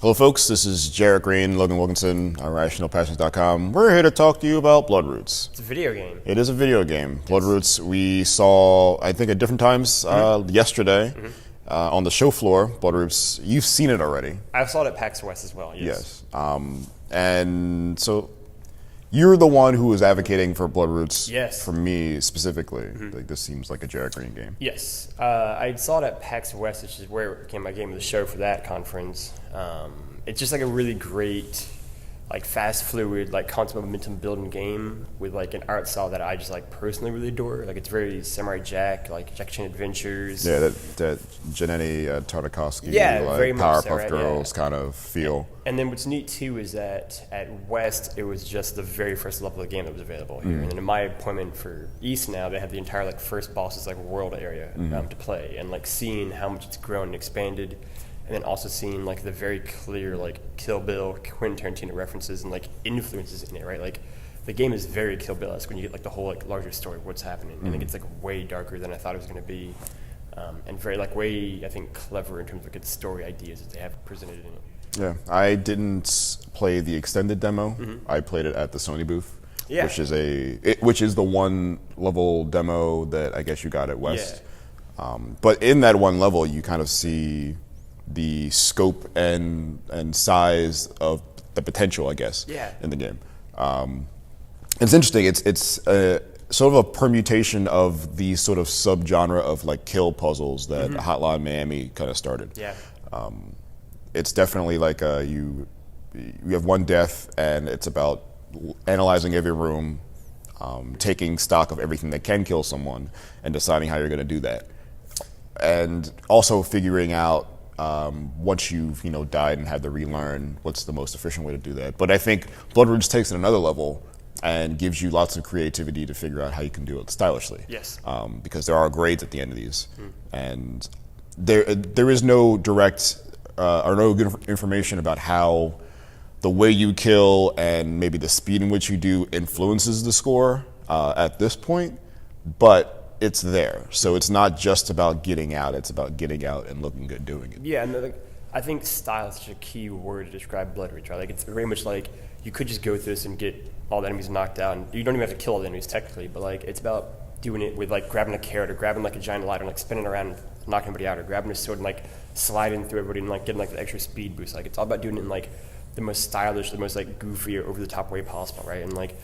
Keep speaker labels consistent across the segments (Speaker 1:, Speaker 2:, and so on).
Speaker 1: Hello folks, this is Jarrett Green, Logan Wilkinson, Irrationalpassions.com. We're here to talk to you about Bloodroots.
Speaker 2: It's a video game.
Speaker 1: It is a video game. Bloodroots we saw, I think, at different times yesterday on the show floor. Bloodroots, you've seen it already.
Speaker 2: I saw it at PAX West as well,
Speaker 1: Yes. And so you're the one who was advocating for Bloodroots for me specifically. Like, this seems like a Jarrett Green game.
Speaker 2: Yes. I saw it at PAX West, which is where it became my game of the show for that conference. It's just like a really great, like fast, fluid, like constant momentum building game with like an art style that I just like personally really adore. Like it's very Samurai Jack, like Jack Chan Adventures.
Speaker 1: Yeah, that Gennady Tartakovsky, like
Speaker 2: very much
Speaker 1: Powerpuff Girls kind of feel.
Speaker 2: And then what's neat too is that at West it was just the very first level of the game that was available here. And then in my appointment for East now, they have the entire like first boss's like world area to play, and like seeing how much it's grown and expanded. And then also seeing like the very clear like Kill Bill, Quentin Tarantino references and like influences in it, right? Like the game is very Kill Bill-esque when you get like the whole like larger story of what's happening. And it gets like way darker than I thought it was going to be, and very like way I think clever in terms of like its story ideas that they have presented in it.
Speaker 1: Yeah, I didn't play the extended demo. I played it at the Sony booth, which is the one level demo that I guess you got at West. But in that one level, you kind of see the scope and size of the potential, I guess, in the game. It's interesting. It's sort of a permutation of the sort of subgenre of like kill puzzles that Hotline Miami kind of started. It's definitely like you have one death, and it's about analyzing every room, taking stock of everything that can kill someone, and deciding how you're going to do that, and also figuring out once you've died and had to relearn what's the most efficient way to do that. But I think Bloodroots takes it another level and gives you lots of creativity to figure out how you can do it stylishly. Because there are grades at the end of these, and there is no direct or no good information about how the way you kill and maybe the speed in which you do influences the score at this point, but it's there. So it's not just about getting out, it's about getting out and looking good doing it.
Speaker 2: Yeah, and I think style is such a key word to describe Bloodroots, right? Like it's very much like you could just go through this and get all the enemies knocked out, and you don't even have to kill all the enemies technically, but like it's about doing it with like grabbing a carrot or grabbing like a giant lighter and like spinning around and knocking everybody out, or grabbing a sword and like sliding through everybody and like getting like the extra speed boost. Like it's all about doing it in like the most stylish, the most like goofy or over the top way possible, right? And like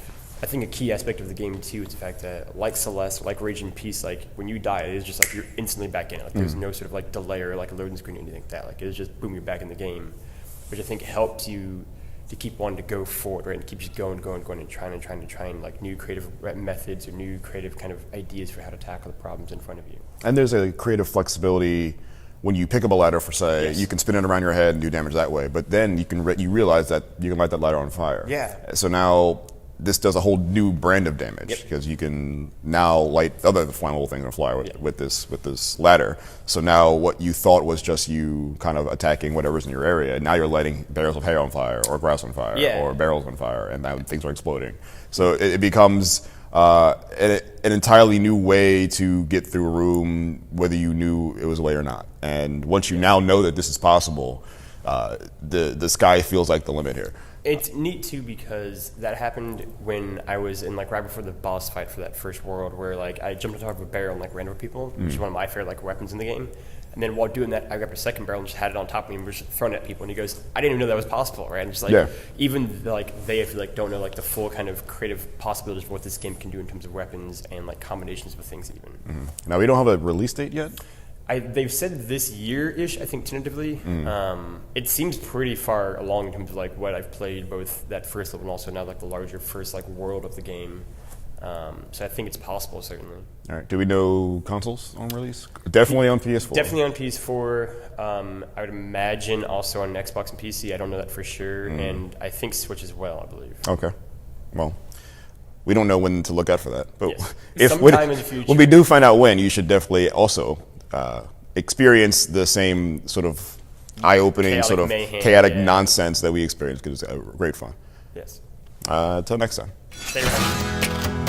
Speaker 2: I think a key aspect of the game too is the fact that, like Celeste, like Rage in Peace, like when you die, it is just like you're instantly back in it. Like there's no sort of like delay or like a loading screen or anything like that. Like it's just boom, you're back in the game, which I think helps you to keep wanting to go forward, right, and keep just going, and trying like new creative methods or new creative kind of ideas for how to tackle the problems in front of you.
Speaker 1: And there's a creative flexibility when you pick up a ladder, for say, you can spin it around your head and do damage that way. But then you realize that you can light that ladder on fire. So now this does a whole new brand of damage because you can now light other flammable things on fire with this ladder. So now what you thought was just you kind of attacking whatever's in your area, now you're lighting barrels of hay on fire or grass on fire or barrels on fire, and now things are exploding. So it becomes an entirely new way to get through a room, whether you knew it was a way or not. And once you now know that this is possible, the sky feels like the limit here.
Speaker 2: It's neat too because that happened when I was in like right before the boss fight for that first world, where like I jumped on top of a barrel and like ran over people, which is one of my favorite like weapons in the game. And then while doing that, I grabbed a second barrel and just had it on top of me and was just throwing it at people. And he goes, "I didn't even know that was possible, right?" And just like even like they, I feel like, don't know like the full kind of creative possibilities of what this game can do in terms of weapons and like combinations with things even.
Speaker 1: Now we don't have a release date yet.
Speaker 2: They've said this year-ish, I think, tentatively. It seems pretty far along in terms of like what I've played, both that first level and also now like the larger first like world of the game. So I think it's possible, certainly.
Speaker 1: All right. Do we know consoles on release? Definitely on PS4.
Speaker 2: Definitely on PS4. I would imagine also on Xbox and PC. I don't know that for sure, and I think Switch as well, I believe.
Speaker 1: Okay. Well, we don't know when to look out for that, but
Speaker 2: sometime in the future,
Speaker 1: when we do find out when, you should definitely also experience the same sort of eye-opening, sort of chaotic nonsense that we experienced, because it's great fun.
Speaker 2: Yes.
Speaker 1: Until next time.
Speaker 2: Stay around.